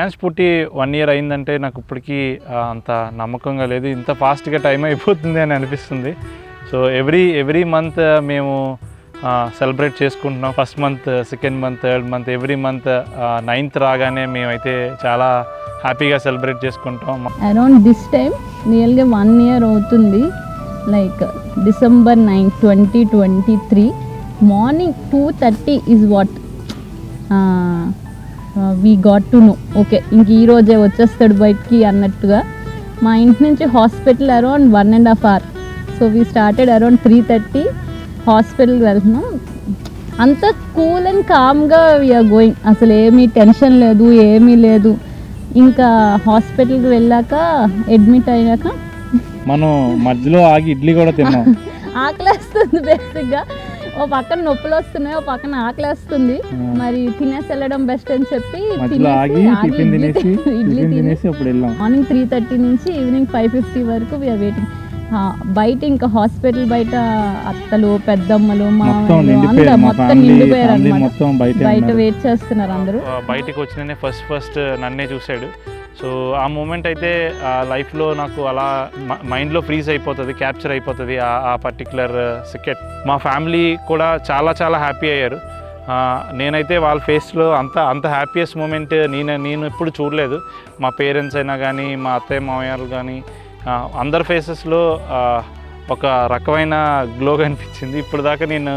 రేయాన్స్ పుట్టి 1 year అయిందంటే నాకు ఇప్పటికీ అంత నమ్మకంగా లేదు, ఇంత ఫాస్ట్గా టైం అయిపోతుంది అని అనిపిస్తుంది. సో ఎవ్రీ మంత్ మేము సెలబ్రేట్ చేసుకుంటున్నాం. First month, second month, third month, every month 9th రాగానే మేమైతే చాలా హ్యాపీగా సెలబ్రేట్ చేసుకుంటాం. అరౌండ్ దిస్ టైమ్ రియల్గా 1 year అవుతుంది. Like December 9, 2023 morning 2:30 is what we got to know. Okay, ఇంక ఈరోజే వచ్చేస్తాడు బయటికి అన్నట్టుగా. మా ఇంటి నుంచి hospital around 1.5 hour. So we started around 3:30 హాస్పిటల్కి వెళ్తున్నాం. అంత కూల్ అండ్ కామ్గా వీఆర్ గోయింగ్, అసలు ఏమీ టెన్షన్ లేదు, ఏమీ లేదు. ఇంకా హాస్పిటల్కి వెళ్ళాక అడ్మిట్ అయ్యాక మనం మధ్యలో ఆగి ఇడ్లీ కూడా తిన్నాం. ఆకలేస్తుంది బేసిక్గా, ఓ పక్కన నొప్పులు వస్తున్నాయి, ఓ పక్కన ఆకలేస్తుంది. మరి తినేసి వెళ్ళడం బెస్ట్ అని చెప్పి ఇడ్లీ తినేసి మార్నింగ్ 3:30 నుంచి ఈవినింగ్ 5:50 వరకు వీఆర్ వెయిటింగ్. బయట ఇంకా హాస్పిటల్ బయట అత్తలు, పెద్దమ్మలు, అందరూ మొత్తం నిండిపోయారు అనమాట. బయట వెయిట్ చేస్తున్నారు అందరూ. బయటకు వచ్చిన ఫస్ట్ నన్నే చూశాడు. సో ఆ మూమెంట్ అయితే లైఫ్లో నాకు అలా మైండ్లో ఫ్రీజ్ అయిపోతుంది, క్యాప్చర్ అయిపోతుంది ఆ పర్టికులర్ సెకండ్. మా ఫ్యామిలీ కూడా చాలా హ్యాపీ అయ్యారు. నేనైతే వాళ్ళ ఫేస్లో అంత హ్యాపీయెస్ట్ మూమెంట్ నేను ఎప్పుడు చూడలేదు. మా పేరెంట్స్ అయినా కానీ, మా అత్తయ్య మామయ్యలు కానీ, అందరి ఫేసెస్లో ఒక రకమైన గ్లో కనిపించింది. ఇప్పుడు దాకా నేను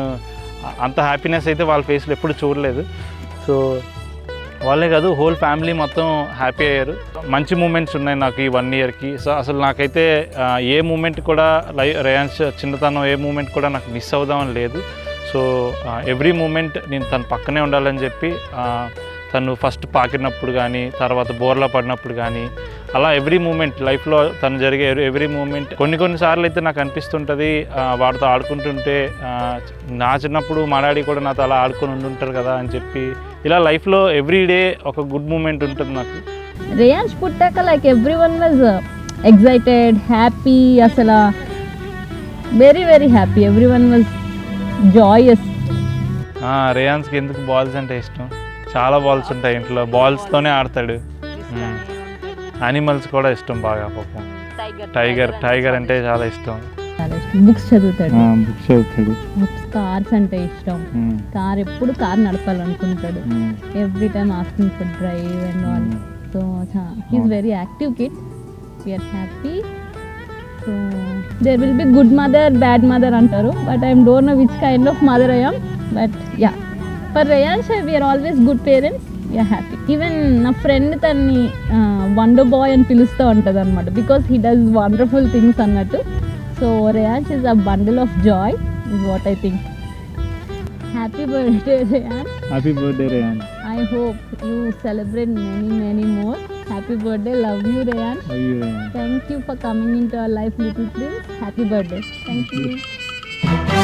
అంత హ్యాపీనెస్ అయితే వాళ్ళ ఫేస్లో ఎప్పుడు చూడలేదు. సో వాళ్ళే కాదు, హోల్ ఫ్యామిలీ మొత్తం హ్యాపీ అయ్యారు. మంచి మూమెంట్స్ ఉన్నాయి నాకు ఈ 1 yearకి. సో అసలు నాకైతే ఏ మూమెంట్ కూడా రేయాన్స్ చిన్నతనం ఏ మూమెంట్ కూడా నాకు మిస్ అవుదామని లేదు. సో ఎవ్రీ మూమెంట్ నేను తన పక్కనే ఉండాలని చెప్పి, తను ఫస్ట్ పాకినప్పుడు కానీ, తర్వాత బోర్లా పడినప్పుడు కానీ, అలా ఎవ్రీ మూమెంట్ లైఫ్లో తను జరిగే ఎవ్రీ మూమెంట్ కొన్నిసార్లు అయితే నాకు అనిపిస్తుంటుంది, వాడితో ఆడుకుంటుంటే నా చిన్నప్పుడు మా డాడీ కూడా నాతో అలా ఆడుకొని ఉండుంటారు కదా అని చెప్పి. ఇలా లైఫ్లో ఎవ్రీ డే ఒక గుడ్ మూమెంట్ ఉంటుంది నాకు. రేయాన్స్ పుట్టాక like everyone was excited, happy, అసలు very happy. Everyone was joyous. రేయాన్స్కి ఎందుకు బాల్స్ అంటే ఇష్టం? చాలా బాల్స్ ఉంటాయి ఇంట్లో, బాల్స్తోనే ఆడతాడు. యానిమల్స్ కూడా ఇష్టం బాగా. పాపం టైగర్ అంటే చాలా ఇష్టం. బుక్స్ చదువుతాడు. కార్స్ అంటే ఇష్టం. కార్ ఎప్పుడు కార్ నడపాలనుకుంటాడు. Every time asking for drive and all. So he's very active kid. We're happy. So there will be good mother, bad mother అంటారు, but I don't know which kind of mother I am. But yeah, for Reyansh we're always good parents. We're happy. Even నా friend తన్ని wonder boy అని పిలుస్తూ ఉంటుంది అనమాట, because he does wonderful things అన్నట్టు. So Reyansh is a bundle of Joy is what I think. Happy birthday, Rayan. Happy birthday, Rayan. I hope you celebrate many more. Happy birthday. Love you, Rayan. Love you, Rayan. Thank you for coming into our life, little prince. Happy birthday. Thank you.